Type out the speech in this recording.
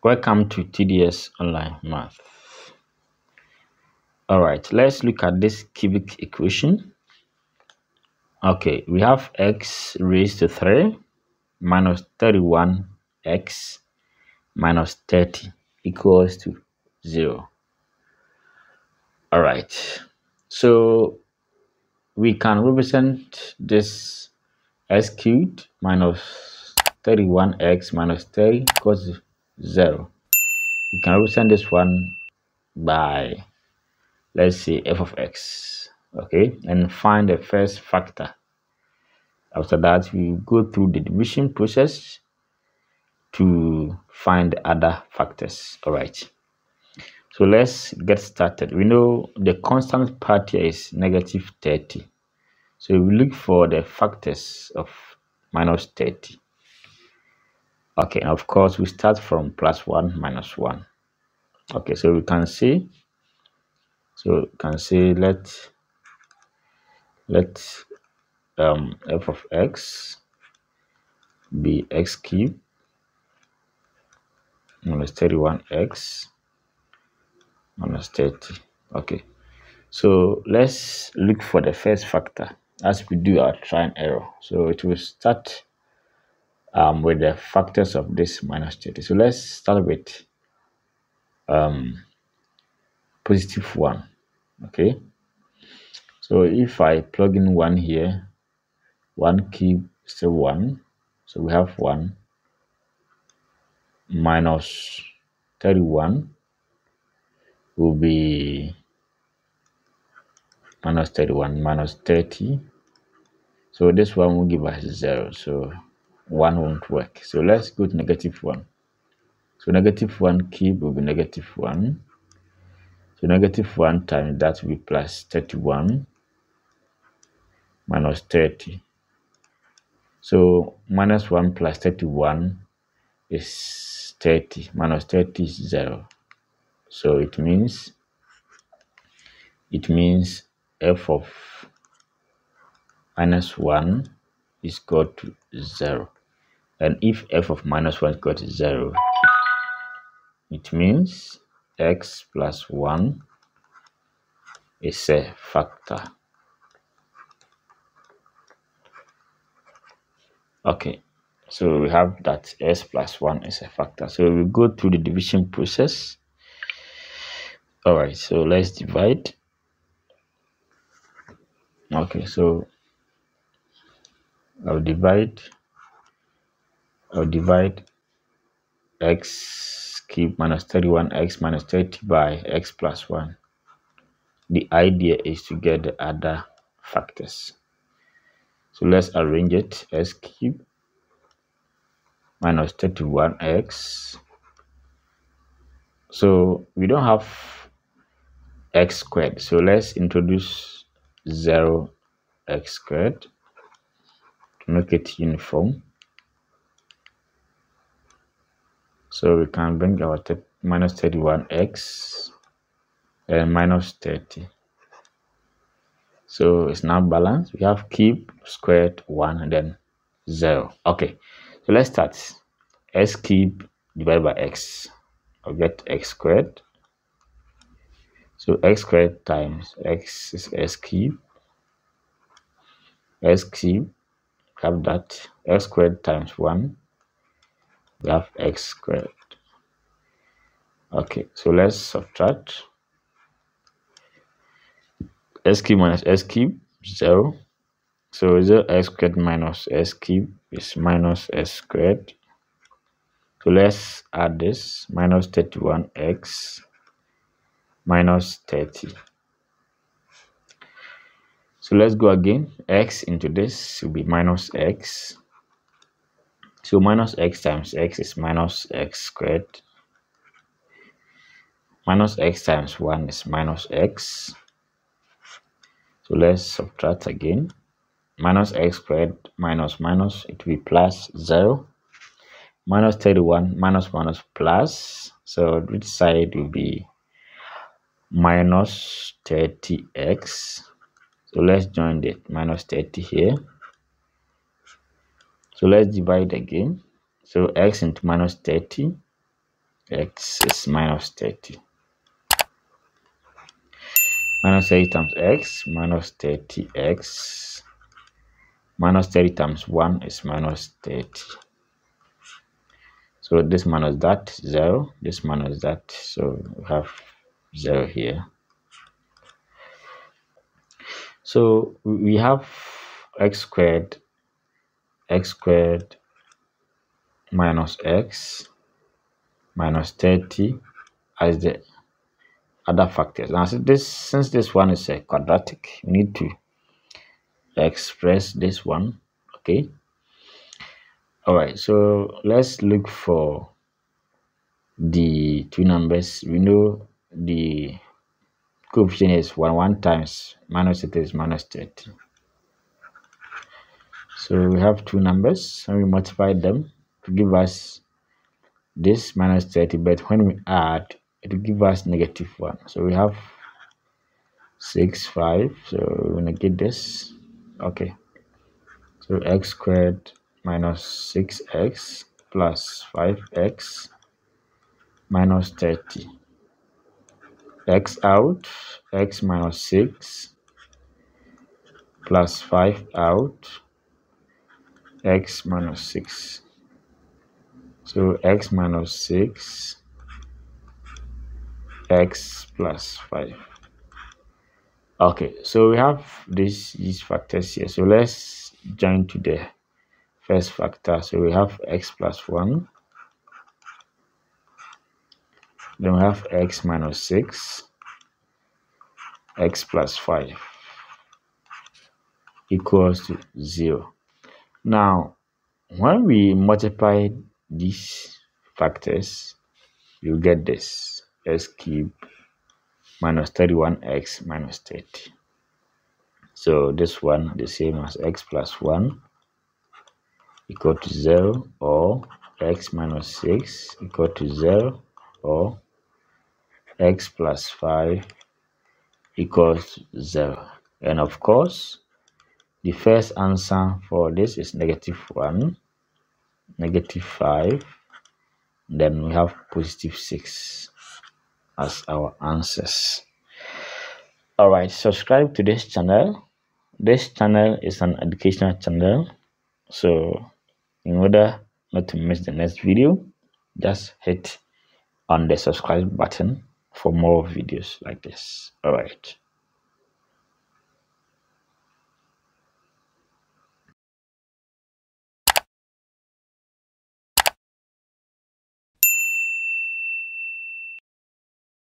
Welcome to TDS Online Math. All right, let's look at this cubic equation. Okay, we have x raised to 3 minus 31x minus 30 equals to 0. All right, so we can represent this x cubed minus 31x minus 30 equals to 0. We can represent this one by, let's say, f of x, okay, and find the first factor. After that, we go through the division process to find the other factors. All right, so let's get started. We know the constant part here is negative 30, so we look for the factors of minus 30. Okay, and of course we start from plus 1 minus 1. Okay, so we can say, let f of x be x cubed minus 31x minus 30. Okay, so let's look for the first factor as we do our try and error. So it will start with the factors of this minus 30. So let's start with positive 1. Okay, so if I plug in 1 here, 1 cube is still 1, so we have 1 minus 31 will be minus 31 minus 30. So this one will give us 0, so 1 won't work. So let's go to negative 1. So negative 1 cube will be negative 1. So negative 1 times that will be plus 31 minus 30. So minus 1 plus 31 is 30. Minus 30 is 0. So it means f of minus 1 is equal to 0. And if f of minus 1 is equal to 0, it means x plus 1 is a factor. Okay, so we have that s plus 1 is a factor. So we go through the division process. All right, so let's divide. Okay, so I'll divide x cubed minus 31x minus 30 by x plus 1. The idea is to get the other factors. So let's arrange it. X cubed minus 31x. So we don't have x squared, so let's introduce 0 x squared to make it uniform. So we can bring our minus 31x and minus 30. So it's now balanced. We have cube, squared, 1, and then 0. Okay, so let's start. X cube divided by x. I'll get x squared. So x squared times x is x cube. X cube, have that. X squared times 1. We have x squared. Okay, so let's subtract. X cube minus x cube, 0. So 0 x squared minus x cube is minus x squared. So let's add this, minus 31x minus 30. So let's go again. X into this will be minus x. So minus x times x is minus x squared. Minus x times 1 is minus x. So let's subtract again. Minus x squared minus minus, it will be plus 0. Minus 31 minus minus plus. So which side will be minus 30x. So let's join the minus 30 here. So let's divide again. So x into minus 30 x is minus 30. Minus 30 times x minus 30x minus 30 times 1 is minus 30. So this minus that 0, this minus that, so we have 0 here. So we have x squared minus x minus 30 as the other factors. Now since this one is a quadratic, we need to express this one. Okay. All right, so let's look for the two numbers. We know the coefficient is 1 times minus 30 is minus 30. So we have two numbers and we multiply them to give us this minus 30, but when we add, it will give us -1. So we have 6, 5. So we're gonna get this. Okay. So x squared minus 6x plus 5x minus 30. X out, x minus 6 plus 5 out, x minus 6. So x minus 6, x plus 5. Okay, so we have these factors here. So let's join to the first factor. So we have x plus 1. Then we have x minus 6, x plus 5 equals to 0. Now, when we multiply these factors, you get this x cubed minus 31x minus 30. So this one the same as x plus 1 equal to 0, or x minus 6 equal to 0, or x plus 5 equals to 0. And of course, the first answer for this is -1, -5, then we have +6 as our answers. All right, subscribe to this channel. This channel is an educational channel, so in order not to miss the next video, just hit on the subscribe button for more videos like this. All right.